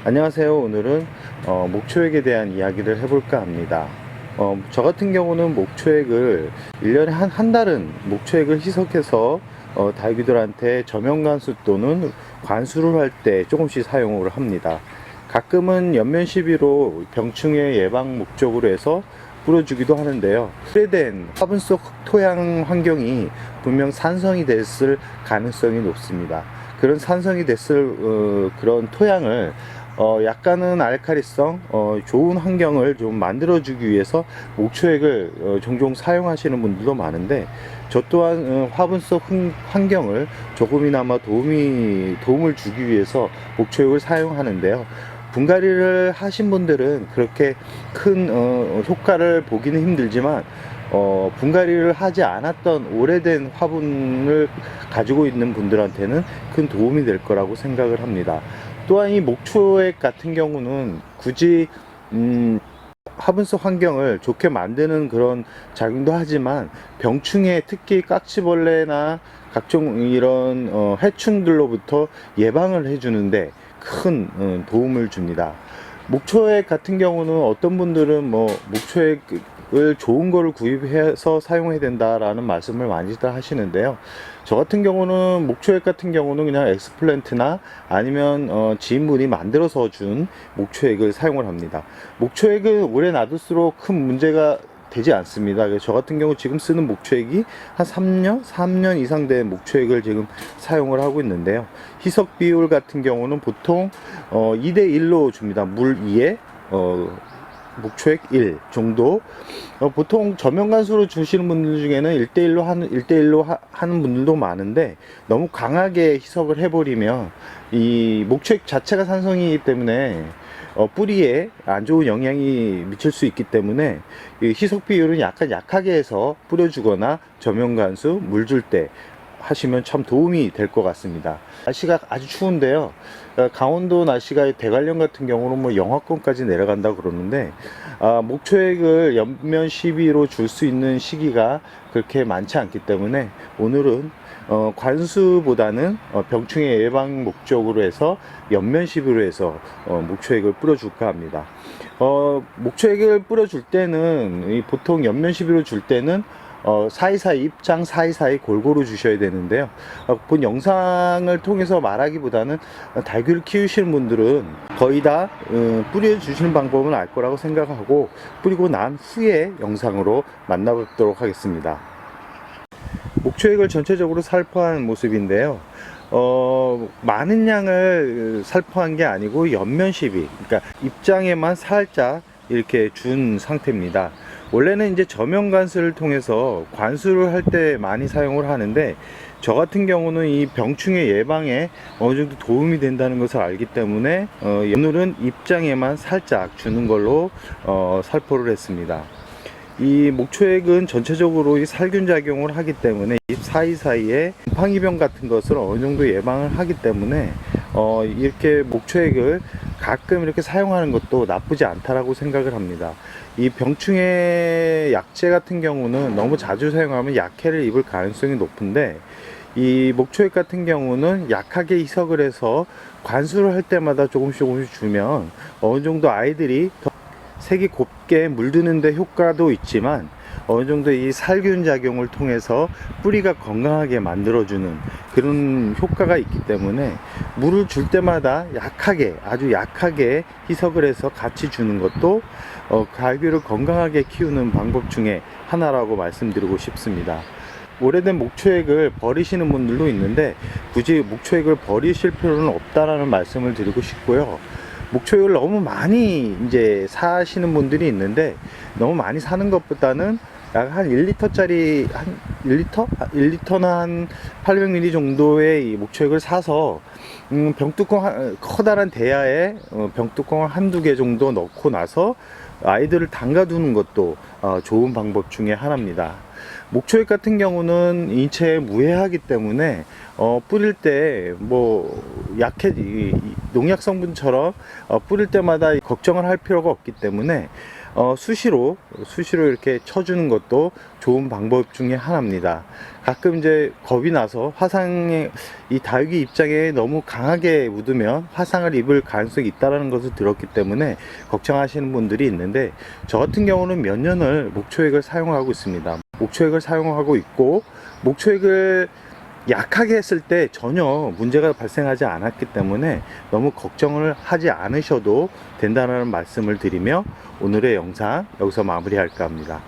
안녕하세요. 오늘은 목초액에 대한 이야기를 해볼까 합니다. 저 같은 경우는 목초액을 1년에 한 달은 목초액을 희석해서 달귀들한테 저면관수 또는 관수를 할 때 조금씩 사용을 합니다. 가끔은 연면 시비로 병충해 예방 목적으로 해서 뿌려주기도 하는데요. 오래된 화분 속 흙토양 환경이 분명 산성이 됐을 가능성이 높습니다. 그런 산성이 됐을 그런 토양을 약간은 알칼리성 좋은 환경을 좀 만들어 주기 위해서 목초액을 종종 사용하시는 분들도 많은데, 저 또한 화분 속 환경을 조금이나마 도움을 주기 위해서 목초액을 사용하는데요. 분갈이를 하신 분들은 그렇게 큰 효과를 보기는 힘들지만, 분갈이를 하지 않았던 오래된 화분을 가지고 있는 분들한테는 큰 도움이 될 거라고 생각을 합니다. 또한 이 목초액 같은 경우는 굳이 화분 속 환경을 좋게 만드는 그런 작용도 하지만, 병충해, 특히 깍지벌레나 각종 이런 해충들로부터 예방을 해주는데 큰 도움을 줍니다. 목초액 같은 경우는 어떤 분들은 목초액을 좋은 거를 구입해서 사용해야 된다라는 말씀을 많이들 하시는데요. 저 같은 경우는 목초액 같은 경우는 그냥 엑스플랜트나 아니면 지인분이 만들어서 준 목초액을 사용을 합니다. 목초액은 오래 놔둘수록 큰 문제가 되지 않습니다. 그래서 저 같은 경우 지금 쓰는 목초액이 한 3년 이상 된 목초액을 지금 사용을 하고 있는데요. 희석 비율 같은 경우는 보통 2대1로 줍니다. 물 2에 목초액 1 정도. 보통 저면관수로 주시는 분들 중에는 1대1로 하는 분들도 많은데, 너무 강하게 희석을 해버리면 이 목초액 자체가 산성이기 때문에 뿌리에 안 좋은 영향이 미칠 수 있기 때문에, 이 희석 비율은 약간 약하게 해서 뿌려주거나 저면관수 물 줄 때 하시면 참 도움이 될 것 같습니다. 날씨가 아주 추운데요. 강원도 날씨가 대관령 같은 경우는 뭐 영하권까지 내려간다 그러는데, 목초액을 연면 시비로 줄 수 있는 시기가 그렇게 많지 않기 때문에, 오늘은 관수보다는 병충해 예방 목적으로 해서 연면 시비로 해서 목초액을 뿌려줄까 합니다. 목초액을 뿌려줄 때는 보통 연면 시비로 줄 때는 사이사이 입장 사이사이 골고루 주셔야 되는데요. 본 영상을 통해서 말하기보다는 달걀을 키우시는 분들은 거의 다 뿌려 주시는 방법은 알 거라고 생각하고, 뿌리고 난 후에 영상으로 만나보도록 하겠습니다. 목초액을 전체적으로 살포한 모습인데요. 많은 양을 살포한 게 아니고 연면 시비, 그러니까 입장에만 살짝 이렇게 준 상태입니다. 원래는 이제 저면관수를 통해서 관수를 할 때 많이 사용을 하는데, 저 같은 경우는 이 병충해 예방에 어느 정도 도움이 된다는 것을 알기 때문에 오늘은 입장에만 살짝 주는 걸로 살포를 했습니다. 이 목초액은 전체적으로 이 살균 작용을 하기 때문에 잎 사이사이에 곰팡이병 같은 것을 어느 정도 예방을 하기 때문에 이렇게 목초액을 가끔 이렇게 사용하는 것도 나쁘지 않다라고 생각을 합니다. 이 병충해 약재 같은 경우는 너무 자주 사용하면 약해를 입을 가능성이 높은데, 이 목초액 같은 경우는 약하게 희석을 해서 관수를 할 때마다 조금씩 주면 어느 정도 아이들이 더 색이 곱게 물드는데 효과도 있지만, 어느 정도 이 살균 작용을 통해서 뿌리가 건강하게 만들어주는 그런 효과가 있기 때문에, 물을 줄 때마다 약하게, 아주 약하게 희석을 해서 같이 주는 것도 달걀을 건강하게 키우는 방법 중에 하나라고 말씀드리고 싶습니다. 오래된 목초액을 버리시는 분들도 있는데, 굳이 목초액을 버리실 필요는 없다라는 말씀을 드리고 싶고요. 목초액을 너무 많이 이제 사시는 분들이 있는데, 너무 많이 사는 것보다는 약 한 1리터짜리 한 1리터? 1리터나 한 800ml 정도의 이 목초액을 사서 병뚜껑 커다란 대야에 병뚜껑을 한두 개 정도 넣고 나서 아이들을 담가 두는 것도 좋은 방법 중에 하나입니다. 목초액 같은 경우는 인체에 무해하기 때문에 뿌릴 때 농약 성분처럼 뿌릴 때마다 걱정을 할 필요가 없기 때문에, 수시로 이렇게 쳐주는 것도 좋은 방법 중에 하나입니다. 가끔 이제 겁이 나서 화상에, 이 다육이 입장에 너무 강하게 묻으면 화상을 입을 가능성이 있다는 것을 들었기 때문에 걱정하시는 분들이 있는데, 저 같은 경우는 몇 년을 목초액을 사용하고 있습니다. 목초액을 사용하고 있고, 목초액을 약하게 했을 때 전혀 문제가 발생하지 않았기 때문에 너무 걱정을 하지 않으셔도 된다는 말씀을 드리며 오늘의 영상 여기서 마무리할까 합니다.